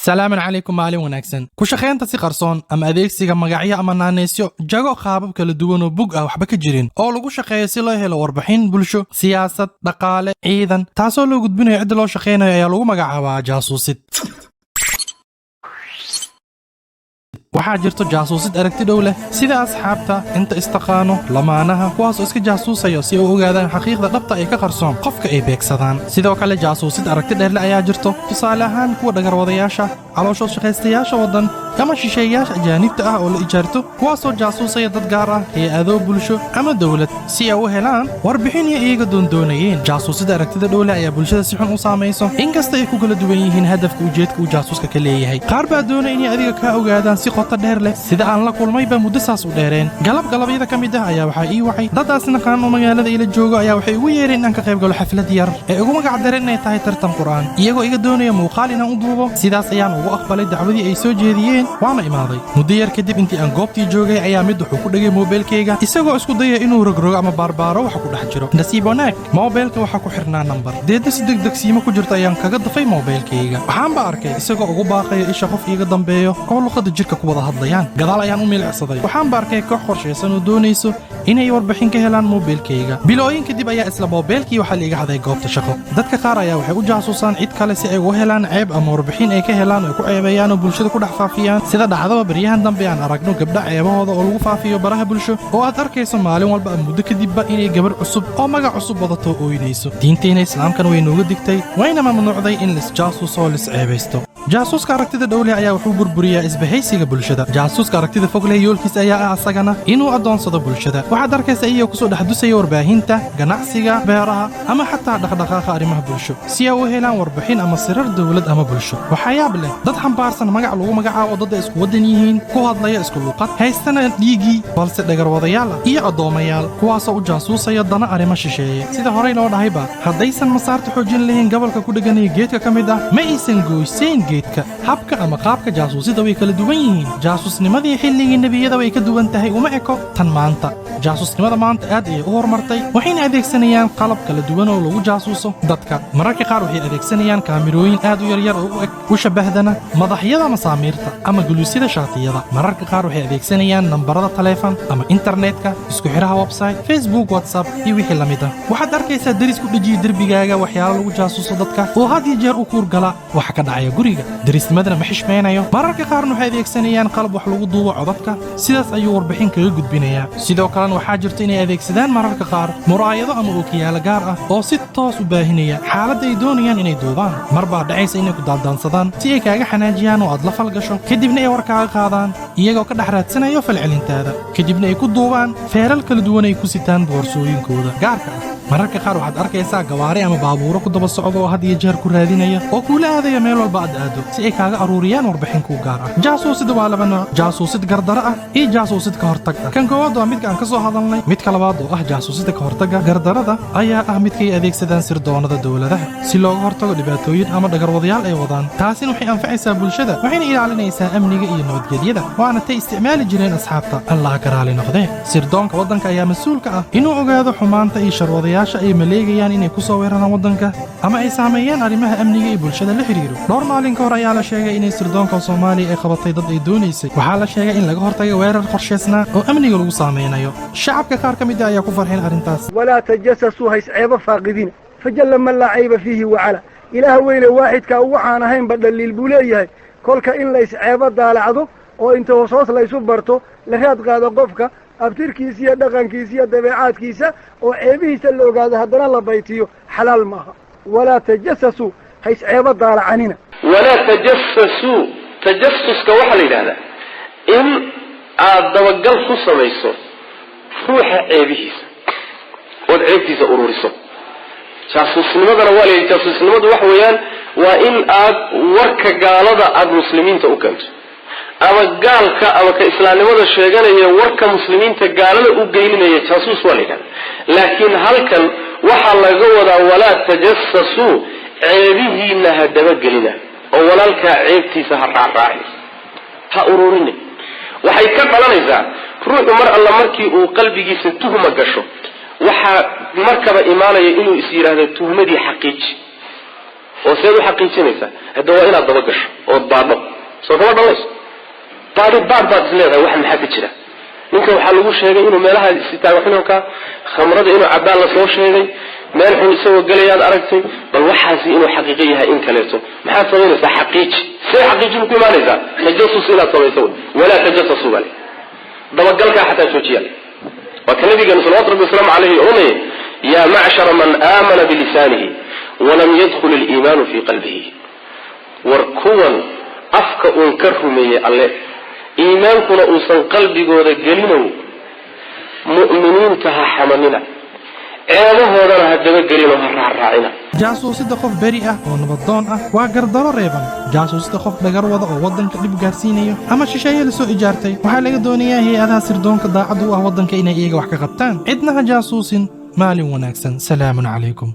سلام عليكم مالي وناكسن كشخينتا سي قرصون اما adeegsiga magacyo ama naanaysyo jago qaabab kala duwan oo bug ah waxba ka jirin oo lagu shaqeeyo si loo helo warbixin bulsho siyaasad dhaqaale ciidan taasoo loo gudbinayo cid loo shaqeynayo ayaa lagu magacaabaa jaasuusid waxaa jirto jaasuusid aragti dhow leh sida asxaabta inta istaqaano lamaanaha kuwaas oo iska jaasuusayo si ay u ogaadaan xaqiiqda dhabta ay ka qarsoon qofka ay beegsadaan sidoo kale jaasuusid aragti dheer leh ayaa jirto tusaale ahaan kuwa dhagarwadayaasha calooshood shaqaystayaasha wadan ama shisheeyaasha ajaanibta ah oo la ijaarto kuwaasoo jaasuusaya dad gaar ah hay-ado bulsho ama dowlad si ay u helaan warbixin iyo iyaga doondoonayeen jaasuusida aragtida dhow leh ayaa bulshada si xun u saamayso inkasta ay ku kala duwan yihiin hadafka ujeedka uu jaasuuska ka leeyahay qaar baa doonaya inay adiga ka ogaadaan si qoto dheer leh sida aan la kulmayba muddo saas u dheereen galabyada ka mid ah ayaa waxaa ii wacay dadaasna qaan oo magaalada ila joogo ayaa waxay ugu yeereen inaan ka qayb galo xaflad yar ee ugu magac dareen inay tahay tartan qur'aan iyagoo iga doonaya muuqaal inaan u duubo sidaas ayaan ugu aqbalay dacwadii ay soo jeediyeen waana imaaday muddo yar kadib intii aan goobtii joogay ayaa mid wuxuu ku dhagay moobilkayga isagoo isku daya inuu rogrogo ama baarbaaro waxa ku dhex jiro nasiib wanaag moobilka waxaa ku xirnaa nambar deedna si degdegsiimo ku jirta ayaan kaga dafay moobilkayga waxaanba arkay isagoo ugu baaqaya isha qof iiga dambeeyo oo luqadda jirka ku wada hadlayaan gadaal ayaan u milicsaday waxaanba arkay koox qorshaysan oo doonayso inay warbixin ka helaan moobilkayga bilooyin kadib ayaa isla moobilkii waxaa liiga haday goobta shaqo dadka qaar ayaa waxay u jaasuusaan cid kale si ay ugu helaan ceeb ama warbixin ay ka helaan oo ay ku ceebeeyaan oo bulshada ku dhex faafiyaan sida dhacdaba baryahan dambe aan aragno gabdha ceebahooda oo lagu faafiyo baraha bulsho oo aad arkayso maalin walba ama muddo kadibba inay gabar cusub oo magac cusub wadato ooynayso diinteena islaamkan way nooga digtay wayna mamnuucday in lisjaasuuso oo lisceebaysto jaasuuska aragtida dhow leh ayaa wuxuu burburiyaa isbahaysiga bulshada jaasuuska aragtida fog leh yoolkiisa ayaa ah asagana inuu adoonsado bulshada waxaad arkaysa iyagoo kusoo dhex dusaya warbaahinta ganacsiga beeraha ama xataa dhaqdhaqaaqa arrimaha bulsho si ay u helaan warbixin ama sirar dowlad ama bulsho waxaa yaab leh dad xambaarsan magac lagu magacaabo dadda isku waddan yihiin ku hadlaya isku luuqad haystana dhiigii balse dhagarwadayaal ah iyo addoomayaal kuwaasoo u jaasuusaya dana arrimo shisheeye sida horey loo dhahayba haddaysan masaarta xoojin lahayn gobolka ku dheganaya geedka ka mid ah ma aysan gooyseen habka ama qaabka jaasuusida way kala duwan yihiin jaasuusnimadii xilligii nebiyada way ka duwan tahay uma eko tan maanta jaasuusnimada maanta aad ayay u horumartay waxayna adeegsanayaan qalab kala duwan oo lagu jaasuuso dadka mararka qaar waxay adeegsanayaan kaamirooyin aad u yaryar oo u eg u shabbahdana madaxyada masaamiirta ama guluusyada shaatiyada mararka qaar waxay adeegsanayaan nambarada taleefon ama internetka isku xidhaha website facebook whatsapp iyo wixii la mid ah waxaad arkaysaa deris ku dhejiya derbigaaga waxyaalo lagu jaasuuso dadka oo had iyo jeer u kuurgala waxa ka dhacaya guriga darisnimadana ma xishmeynayo mararka qaarna waxay adeegsanayaan qalab wax lagu duubo codadka sidaas ayuu warbixin kaga gudbinayaa sidoo kalena waxaa jirta inay adeegsadaan mararka qaar muraayado ama ookiyaalo gaar ah oo si toos u baahinaya xaaladda ay doonayaan inay duubaan mar baa dhacaysa inay ku daandaansadaan si ay kaaga xanaajiyaan oo aad la falgasho kadibna ay warkaaga qaadaan iyagoo ka dhex raadsanayo falcelintaada kadibna ay ku duubaan feeral kala duwan ay ku sitaan boorsooyinkooda gaarka ah mararka qaar waxaad arkaysaa gawaari ama baabuuro ku daba socda oo had iyo jeer ku raadinaya oo kuula aadaya meel walba aad aado si ay kaaga aruuriyaan warbixin kuu gaar ah jaasuusida waa laba nooc jaasuusid gardaro ah iyo jaasuusid ka hortag ah kan koowaad waa midka aan ka soo hadalnay midka labaad oo ah jaasuusida ka hortagga gardarada ayaa ah midkay adeegsadaan sirdoonada dowladaha si looga hortago dhibaatooyin ama dhagarwadayaal ay wadaan taasina waxay anfacaysaa bulshada waxayna ilaalinaysaa amniga iyo nabadgelyada waana tay isticmaali jireen asxaabta allah ka raali noqdee sirdoonka waddanka ayaa mas-uulka ah inuu ogaado xumaanta iyo sharwadaya ay maleegayaan inay ku soo weeraraan waddanka ama ay saameeyaan arrimaha amniga iyo bulshada la xiriiro dhowr maalin ka hor ayaa la sheegay inay sirdoonka Soomaaliya ay qabatay dad ay doonaysay waxaa la sheegay in laga hortagay weerar qorshaysnaa oo amniga lagu saameynayo shacabka qaar ka mid ah ayaa ku farxeen arrintaas walaa tajassasu hay'aba faaqidin fajalla man la ayba fihi wa ala ilaaha weyne waahidka waxaan ahayn badaliil buu leeyahay kolka in la isceeba daalacdo oo inta hoos la isu barto la raad qaado qofka abtirkiisa iyo dhaqankiisa iyo dabeecadkiisa oo ceebihiisa la ogaado haddana la baytiyo xalaal maaha walaa tajassasu hay'aba daalacanina walaa tajassasu tajassuska waxa la yiraahdaa in aad dabagal ku samayso ruuxa ceebihiisa oo ceebtiisa ururiso jaasuusnimadana waa leeyahay jaasuusnimadu waxa weeyaan waa in aad warka gaalada aad muslimiinta u keento ama gaalka ama ka islaamnimada sheeganaya warka muslimiinta gaalada u geynaya jaasuus waa leeyahay laakiin halkan waxa laga wadaa walaa tajassasu ceebihiina ha dabagelina oo walaalka ceebtiisa ha raacraacin ha ururin waxay ka dhalanaysaa ruuxu mar alla markii uu qalbigiisa tuhma gasho waxa markaba iimaanaya inuu is yiraahdo tuhmadii xaqiiqi oo seedu xaqiijinaysa hada waa inaad daba gasho oo baadho soo kama dhalayso baad isleedahay wax maxaa ka jira ninka waxaa lagu sheegay inuu meelaha istaago xununka khamrada inuu cabaan la soo sheegay meel xun isagoo galayaad aragtay bal waxaasi inuu xaqiiqo yahay in kaleeto maxaa samaynaysaa xaqiiji say xaqiijin ku imaanaysaa tajasus inaad samayso walaa tajassasu bale dabagalkaa xataa joojiya waa ka nabigeena salawatu rabbi wasalaamu calayhi oranaya yaa macshara man aamana bilisaanihi walam yadkhul aliimaanu fii qalbihi war kuwan afka uun ka rumeeyey alle iimaankuna uusan qalbigooda gelinow mu'miniinta ha xamanina ceebahoodana ha dabagelinoo ha raacraacina jaasuusida qof beri ah oo nabadoon ah waa gardaro reeban jaasuusida qof dhagar wada oo waddanka dhib gaarsiinayo ama shisheeye la soo ijaartay waxaa laga doonayaa hay-adaha sirdoonka daacad u ah waddanka inay iyaga wax ka qabtaan cidna ha jaasuusin maalin wanaagsan salaamun calaykum